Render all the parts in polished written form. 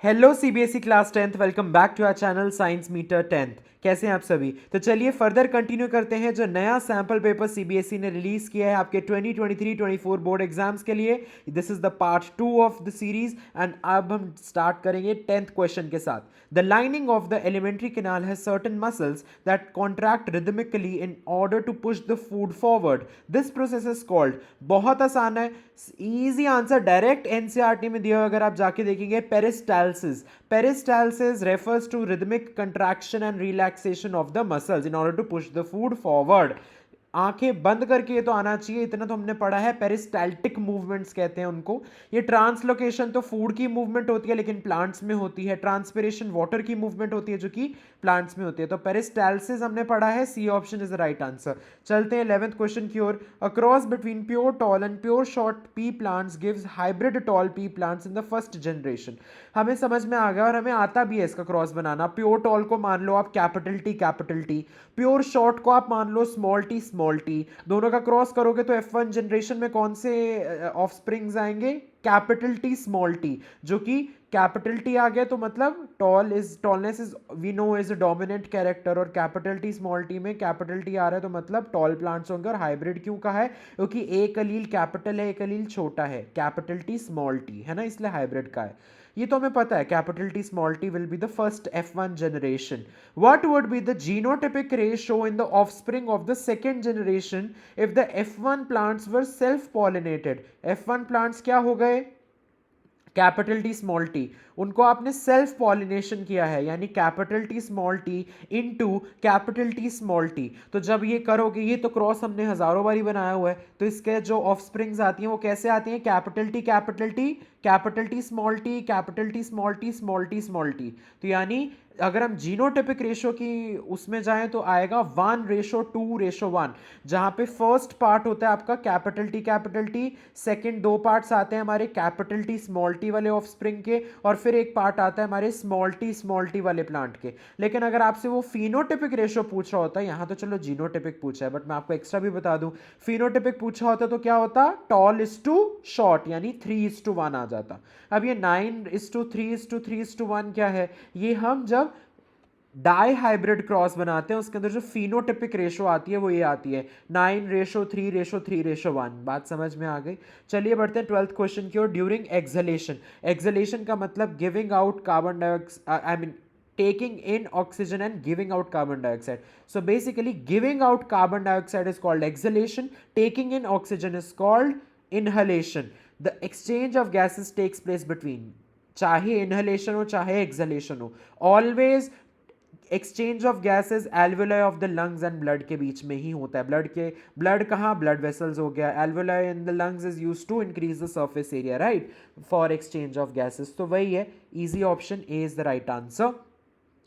Hello CBSE class 10th, welcome back to our channel Science Meter 10th। कैसे हैं आप सभी? तो चलिए फर्दर कंटिन्यू करते हैं जो नया सैंपल पेपर सीबीएसई ने रिलीज किया है आपके 2023-24 बोर्ड एग्जाम्स के लिए। This is the part 2 of the series and अब हम स्टार्ट करेंगे 10th क्वेश्चन के साथ। The lining of the alimentary canal has certain muscles that contract rhythmically in order to push the food forward. This process is called, बहुत आसान है, easy answer direct NCERT में दिया, अगर आप जाके देखेंगे, peristalsis. Peristalsis refers to rhythmic contraction and relaxation of the muscles in order to push the food forward. आंखें बंद करके ये तो आना चाहिए, इतना तो हमने पढ़ा है। पेरिस्टाल्टिक मूवमेंट्स कहते हैं उनको। ये ट्रांसलोकेशन तो फूड की मूवमेंट होती है लेकिन प्लांट्स में होती है। ट्रांसपिरेशन वाटर की मूवमेंट होती है जो कि प्लांट्स में होती है। तो पेरिस्टाल्सिस हमने पढ़ा है, C option is the right answer. चलते हैं 11th क्वेश्चन की ओर। A cross between pure tall and pure short pea plants gives hybrid tall pea plants in the first generation. हमें समझ में आ गया और हमें आता भी है इसका क्रॉस बनाना। प्योर टॉल को मान लो आप कैपिटल टी, प्योर शॉर्ट को आप मान लो स्मॉल टी। दोनों का क्रॉस करोगे तो F1 जनरेशन में कौन से ऑफस्प्रिंग्स आएंगे? कैपिटल टी स्मॉल टी, जो कि कैपिटल टी आ गया तो मतलब tallness is we know is a dominant character, और कैपिटल टी स्मॉल टी में कैपिटल टी आ रहा है तो मतलब टॉल प्लांट्स होंगे। और हाइब्रिड क्यों कहा है? क्योंकि एक अलील कैपिटल है, एक अलील छोटा है, कैपिटल टी स्मॉल टी है ना, इसलिए हाइब्रिड का है। ये तो हमें पता है, capital T small T will be the first F1 generation. What would be the genotypic ratio in the offspring of the second generation if the F1 plants were self-pollinated? F1 plants क्या हो गए? Capital T small T, उनको आपने self pollination किया है, यानी capital T small T into capital T small T. तो जब ये करोगे, ये तो क्रॉस हमने हजारों बारी बनाया हुआ है, तो इसके जो ऑफस्प्रिंग्स आती हैं वो कैसे आती हैं? Capital T capital T, capital T small T, capital T small T, small T small T. तो यानी अगर हम जीनोटिपिक रेशो की उसमें जाएं तो आएगा 1:2:1, जहां पे फर्स्ट पार्ट होता है आपका कैपिटल टी, सेकंड दो पार्ट्स आते हैं हमारे कैपिटल टी स्मॉल टी वाले ऑफस्प्रिंग के, और फिर एक पार्ट आता है हमारे स्मॉल टी वाले प्लांट के। लेकिन अगर आपसे वो फिनोटिपिक रेशो पूछ रहा होता है, यहां तो चलो जीनोटिपिक पूछा है, बट मैं आपको एक्स्ट्रा भी बता दूं, फिनोटिपिक पूछा होता तो क्या होता? टॉल इज टू शॉर्ट, यानी 3:1 आ जाता। अब ये 9:3:3:1 क्या है? ये हम जब डाई हाइब्रिड क्रॉस बनाते हैं उसके अंदर जो फिनोटिपिक रेशो आती है वो ये आती है 9:3:3:1। बात समझ में आ गई? चलिए बढ़ते हैं 12th क्वेश्चन की ओर। ड्यूरिंग एक्सहेलेशन, एक्सहेलेशन का मतलब giving out carbon dioxide, I mean taking in oxygen and giving out carbon dioxide. So basically giving out carbon dioxide is called exhalation, taking in oxygen is called inhalation. The exchange of gases takes place between, चाहे inhalation हो चाहे exhalation हो, always exchange of gases alveoli of the lungs and blood के बीच में ही होता है। Blood कहाँ? Blood vessels हो गया। Alveoli in the lungs is used to increase the surface area, right, for exchange of gases. तो वही है, easy option A is the right answer.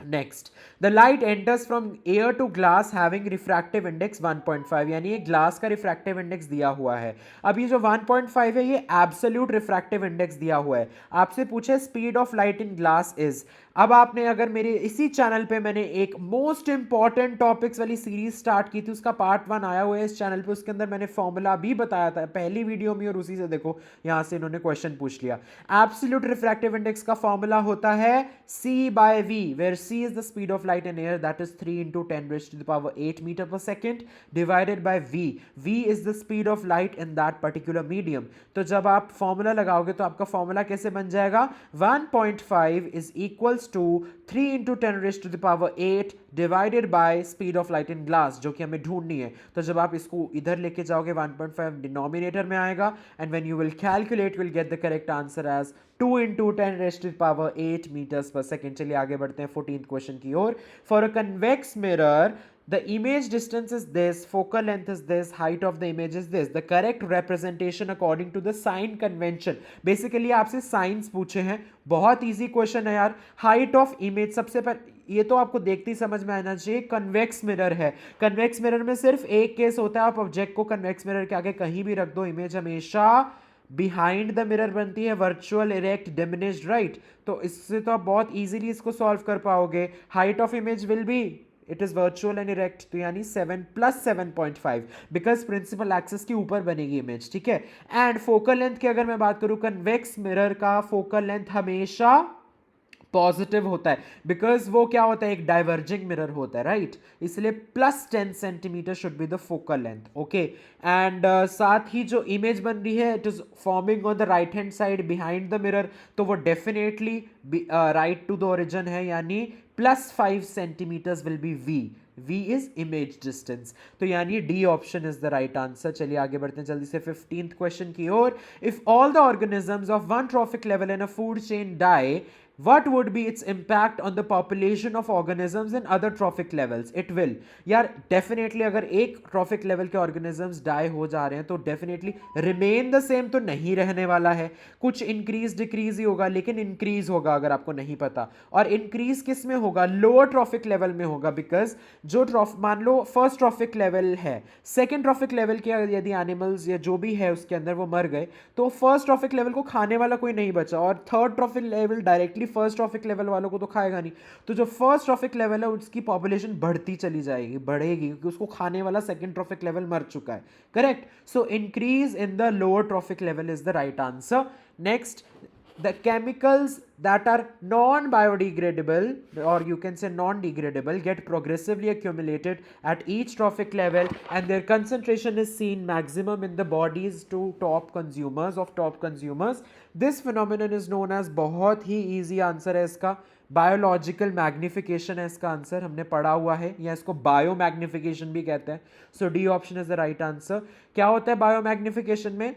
Next, the light enters from air to glass having refractive index 1.5, यानी ये glass का refractive index दिया हुआ है। अब ये जो 1.5 है ये एब्सोल्यूट रिफ्रैक्टिव इंडेक्स दिया हुआ है। आपसे पूछे speed of light in glass is. अब आपने अगर मेरे इसी चैनल पे मैंने एक मोस्ट इंपॉर्टेंट टॉपिक्स वाली सीरीज स्टार्ट की थी, उसका पार्ट 1 आया हुआ है इस चैनल पे, उसके अंदर मैंने फॉर्मूला भी बताया था पहली वीडियो में, और उसी से देखो यहां से इन्होंने क्वेश्चन पूछ लिया। एब्सोल्यूट रिफ्रैक्टिव इंडेक्स का फॉर्मूला होता है C/V, where C is the speed of light in air, that is 3 into 10⁸ meter per second divided by V. V is the speed of light in that particular medium. तो जब आप formula लगाओगे तो आपका formula कैसे बन जाएगा? 1.5 is equals to 3 into 10⁸ divided by speed of light in glass, जो कि हमें ढूंढनी है। तो जब आप इसको इधर लेके जाओगे 1.5 डिनोमिनेटर में आएगा, and when you will calculate you will get the correct answer as 2 into 10⁸ meters per second. चलिए आगे बढ़ते हैं 14th क्वेश्चन की ओर। For a convex mirror the image distance is this, focal length is this, height of the image is this, the correct representation according to the sign convention. Basically आपसे science पूछे हैं, बहुत easy question है यार। Height of image, सबसे पहले ये तो आपको देखते ही समझ में आना चाहिए, कन्वेक्स मिरर है। कन्वेक्स मिरर में सिर्फ एक केस होता है, आप ऑब्जेक्ट को कन्वेक्स मिरर के आगे कहीं भी रख दो, इमेज हमेशा बिहाइंड द मिरर बनती है, वर्चुअल, इरेक्ट, डिमिनिश्ड, राइट। तो इससे तो आप बहुत इजीली इसको सॉल्व कर पाओगे। Height of image will be, it is virtual and erect, तो यानी 7 + 7.5, बिकॉज प्रिंसिपल एक्सिस के ऊपर बनेगी इमेज, ठीक है। एंड फोकल लेंथ की अगर मैं बात करूं, कन्वेक्स मिरर का फोकल लेंथ हमेशा पॉजिटिव होता है, बिकॉज वो क्या होता है, एक डाइवर्जिंग मिरर होता है, राइट? इसलिए +10 centimetre should be the focal length, okay. And साथ ही जो इमेज बन रही है, it is forming on the right hand side behind the mirror, तो वो definitely right to the origin है, यानी +5 centimetres will be v. V is image distance, तो यानी D option is the right answer. चलिए आगे बढ़ते हैं जल्दी से 15th क्वेश्चन की ओर। If all the organisms of one trophic level in a food chain die, what would be its impact on the population of organisms in other trophic levels? It will, यार definitely अगर एक trophic level के organisms die हो जा रहे हैं तो definitely remain the same तो नहीं रहने वाला है, कुछ इंक्रीज डिक्रीज ही होगा, लेकिन इंक्रीज होगा अगर आपको नहीं पता। और इंक्रीज किस में होगा? लोअर ट्रॉफिक लेवल में होगा, बिकॉज जो मान लो फर्स्ट ट्रॉफिक लेवल है, सेकेंड ट्रॉफिक लेवल के यदि एनिमल्स या जो भी है उसके अंदर वो मर गए, तो फर्स्ट ट्रॉफिक लेवल को खाने वाला कोई नहीं बचा, और third trophic level directly first trophic level वालों को तो खाएगा नहीं, तो जो फर्स्ट ट्रॉफिक लेवल है उसकी पॉपुलेशन बढ़ती चली जाएगी, बढ़ेगी, क्योंकि उसको खाने वाला सेकंड ट्रॉफिक लेवल मर चुका है, correct? So increase in the lower trophic level is the right answer. Next, the chemicals that are non-biodegradable, or you can say non-degradable, get progressively accumulated at each trophic level, and their concentration is seen maximum in the bodies to top consumers of top consumers. This phenomenon is known as, बहुत ही easy answer है इसका, biological magnification है इसका answer, हमने पढ़ा हुआ है, या इसको बायो मैग्निफिकेशन भी कहते हैं। So D option is the right answer. क्या होता है बायो मैग्निफिकेशन में?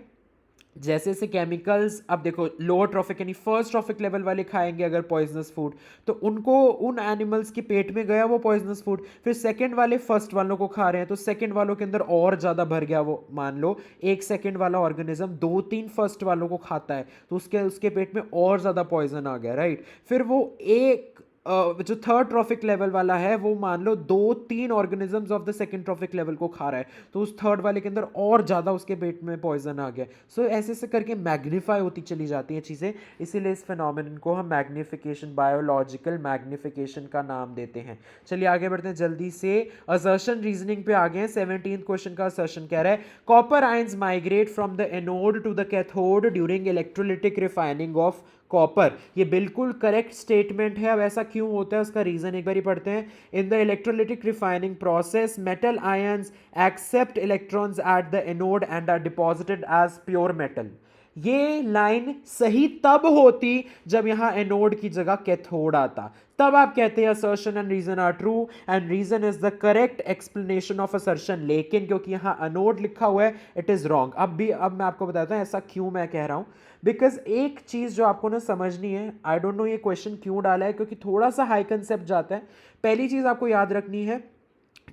जैसे जैसे केमिकल्स, अब देखो लोअर ट्रॉफिक यानी फर्स्ट ट्रॉफिक लेवल वाले खाएंगे अगर पॉइजनस फूड, तो उनको, उन एनिमल्स के पेट में गया वो पॉइजनस फूड, फिर सेकंड वाले फर्स्ट वालों को खा रहे हैं, तो सेकंड वालों के अंदर और ज़्यादा भर गया वो, मान लो एक सेकंड वाला ऑर्गेनिज्म 2-3 फर्स्ट वालों को खाता है, तो उसके उसके पेट में और ज़्यादा पॉइजन आ गया, राइट? फिर वो एक जो थर्ड ट्रॉफिक लेवल वाला है वो मान लो 2-3 organisms of the second trophic level को खा रहा है, तो उस थर्ड वाले के अंदर और ज़्यादा उसके पेट में पॉइजन आ गया। सो ऐसे ऐसे करके मैग्नीफाई होती चली जाती हैं चीज़ें, इसीलिए इस फिनोमिनन को हम मैग्निफिकेशन, बायोलॉजिकल मैग्निफिकेशन का नाम देते हैं। चलिए आगे बढ़ते हैं जल्दी से, असर्शन रीजनिंग पे आ गए हैं। 17th क्वेश्चन का असर्शन कह रहा है copper ions migrate from the anode to the cathode during electrolytic refining of copper. ये बिल्कुल करेक्ट स्टेटमेंट है। अब ऐसा क्यों होता है उसका रीजन एक बार ही पढ़ते हैं। In the electrolytic refining process metal ions accept electrons at the anode and are deposited as pure metal. ये लाइन सही तब होती जब यहां एनोड की जगह कैथोड आता, तब आप कहते हैं assertion and reason are true and reason is the correct explanation of assertion. लेकिन क्योंकि यहां एनोड लिखा हुआ है इट इज रॉन्ग। अब मैं आपको बताता हूं ऐसा क्यों मैं कह रहा हूं। बिकॉज एक चीज जो आपको ना समझनी है, आई डोंट नो ये क्वेश्चन क्यों डाला है, क्योंकि थोड़ा सा हाई कंसेप्ट जाता है। पहली चीज आपको याद रखनी है,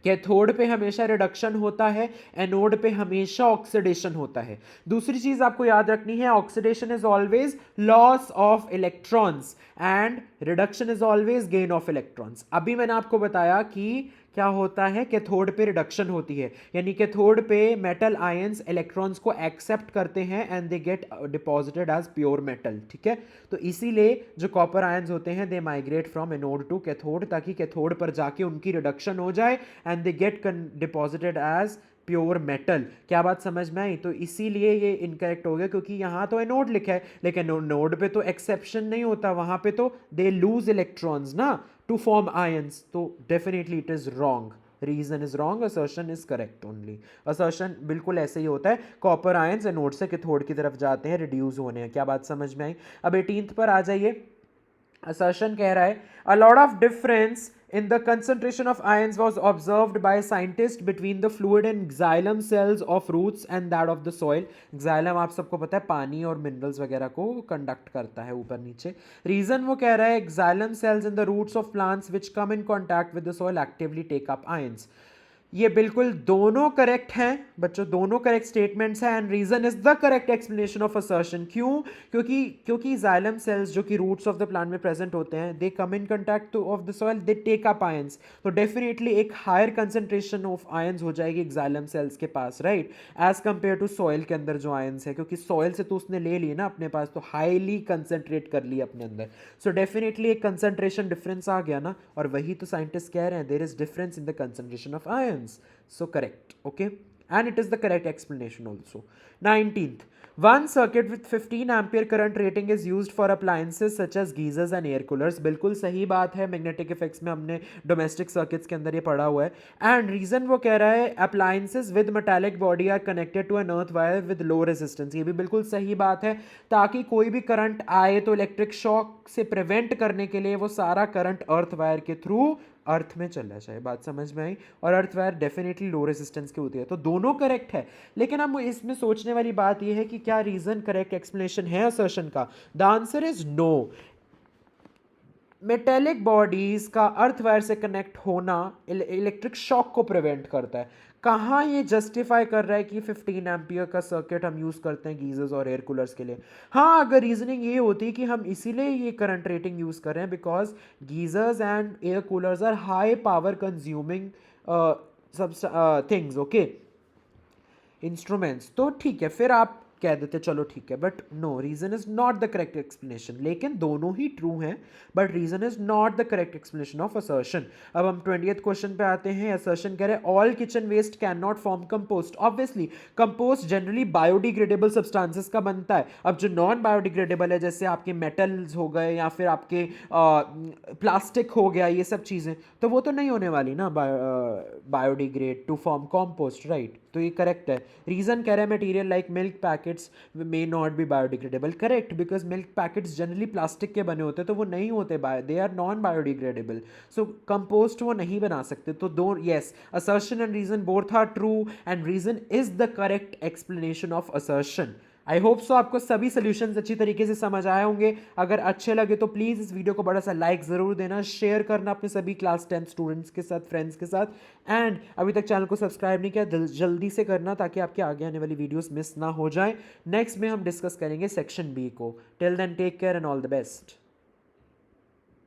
कैथोड पे हमेशा रिडक्शन होता है, एनोड पे हमेशा ऑक्सीडेशन होता है। दूसरी चीज आपको याद रखनी है, oxidation is always loss of electrons and reduction is always gain of electrons. अभी मैंने आपको बताया कि क्या होता है, कैथोड पे रिडक्शन होती है, यानी कैथोड पे मेटल आयंस इलेक्ट्रॉन्स को एक्सेप्ट करते हैं and they get deposited as pure metal, ठीक है। तो इसीलिए जो कॉपर आयंस होते हैं they migrate from anode to cathode, ताकि कैथोड पर जाके उनकी रिडक्शन हो जाए and they get deposited as pure metal. क्या बात समझ में आई? तो इसीलिए ये इनकरेक्ट हो गया, क्योंकि यहाँ तो एनोड लिखा है लेकिन नोड पे तो एक्सेप्शन नहीं होता, वहां पे तो दे लूज इलेक्ट्रॉन्स ना टू फॉर्म आयंस, तो definitely it is wrong. Reason is wrong, assertion is correct only. Assertion बिल्कुल ऐसे ही होता है, कॉपर आयंस एनोड से कैथोड की तरफ जाते हैं, रिड्यूस होने हैं। क्या बात समझ में आई? अब 18th पर आ जाइए। असर्शन कह रहा है a lot of difference in the concentration of ions was observed by scientists between the fluid and xylem cells of roots and that of the soil। xylem आप सबको पता है पानी और मिनरल्स वगैरह को कंडक्ट करता है ऊपर नीचे। रीजन वो कह रहा है xylem cells in the roots of plants which come in contact with the soil actively take up ions। ये बिल्कुल दोनों करेक्ट हैं बच्चों, दोनों करेक्ट स्टेटमेंट्स हैं and reason is the correct explanation of assertion. क्यों? क्योंकि जाइलम सेल्स जो कि रूट्स ऑफ द प्लांट में प्रेजेंट होते हैं, they come in contact of the soil, they take up ions, तो डेफिनेटली एक हायर कंसंट्रेशन ऑफ आयंस हो जाएगी जाइलम सेल्स के पास, right, as compare to soil के अंदर जो आयंस है, क्योंकि सॉइल से तो उसने ले लिए ना अपने पास, तो हाईली कंसंट्रेट कर लिया अपने अंदर। सो डेफिनेटली एक कंसंट्रेशन डिफरेंस आ गया ना, और वही तो साइंटिस्ट कह रहे हैं, there is difference in the concentration of ions. So correct, okay। and it is the correct explanation also. 19th, one circuit with 15 ampere current rating is used for appliances such as geysers and air coolers. बिल्कुल सही बात है, magnetic effects में हमने domestic circuits के अंदर ये पढ़ा हुआ है. एंड रीजन वो कह रहा है appliances with metallic body are connected to an earth wire with low resistance. ये भी बिल्कुल सही बात है, ताकि कोई भी करंट आए तो इलेक्ट्रिक शॉक से प्रिवेंट करने के लिए वो सारा करंट अर्थ वायर के थ्रू अर्थ में चलना चाहिए. बात समझ में आई. और earth wire definitely low resistance की होती है, तो दोनों करेक्ट है. लेकिन अब इसमें सोचने वाली बात यह है कि क्या रीजन करेक्ट एक्सप्लेनेशन है असर्शन का. The answer is no. Metallic bodies का अर्थ वायर से कनेक्ट होना इलेक्ट्रिक शॉक को प्रिवेंट करता है. कहाँ ये जस्टिफाई कर रहा है कि 15 एम्पियर का सर्किट हम यूज़ करते हैं गीजर्स और एयर कूलर्स के लिए. हाँ, अगर रीजनिंग ये होती कि हम इसीलिए ये करंट रेटिंग यूज़ कर रहे हैं because geysers and air coolers are high power consuming things, okay, instruments, तो ठीक है, फिर आप कह देते चलो ठीक है. But no, reason is not the correct explanation. लेकिन दोनों ही ट्रू हैं, but reason is not the correct explanation of assertion. अब हम 20th क्वेश्चन पे आते हैं. असर्शन कह रहे हैं all kitchen waste can not form compost. Obviously compost generally biodegradable substances का बनता है. अब जो नॉन बायोडिग्रेडेबल है, जैसे आपके मेटल्स हो गए या फिर आपके प्लास्टिक हो गया, ये सब चीज़ें, तो वो तो नहीं होने वाली ना biodegrade to form compost, right. तो ये करेक्ट है. रीजन कह रहे हैं material like milk packets may not be biodegradable. Correct, because milk packets generally plastic के बने होते हैं, तो वो नहीं होते, they are non biodegradable. So compost वो नहीं बना सकते. तो दो, yes, assertion and reason both are true and reason is the correct explanation of assertion. I hope so आपको सभी सोल्यूशंस अच्छी तरीके से समझ आए होंगे. अगर अच्छे लगे तो प्लीज़ इस वीडियो को बड़ा सा लाइक ज़रूर देना, शेयर करना अपने सभी क्लास 10 स्टूडेंट्स के साथ, फ्रेंड्स के साथ. एंड अभी तक चैनल को सब्सक्राइब नहीं किया, जल्दी से करना ताकि आपके आगे आने वाली वीडियोस मिस ना हो जाए. नेक्स्ट में हम डिस्कस करेंगे सेक्शन बी को. Till then take care and all the best.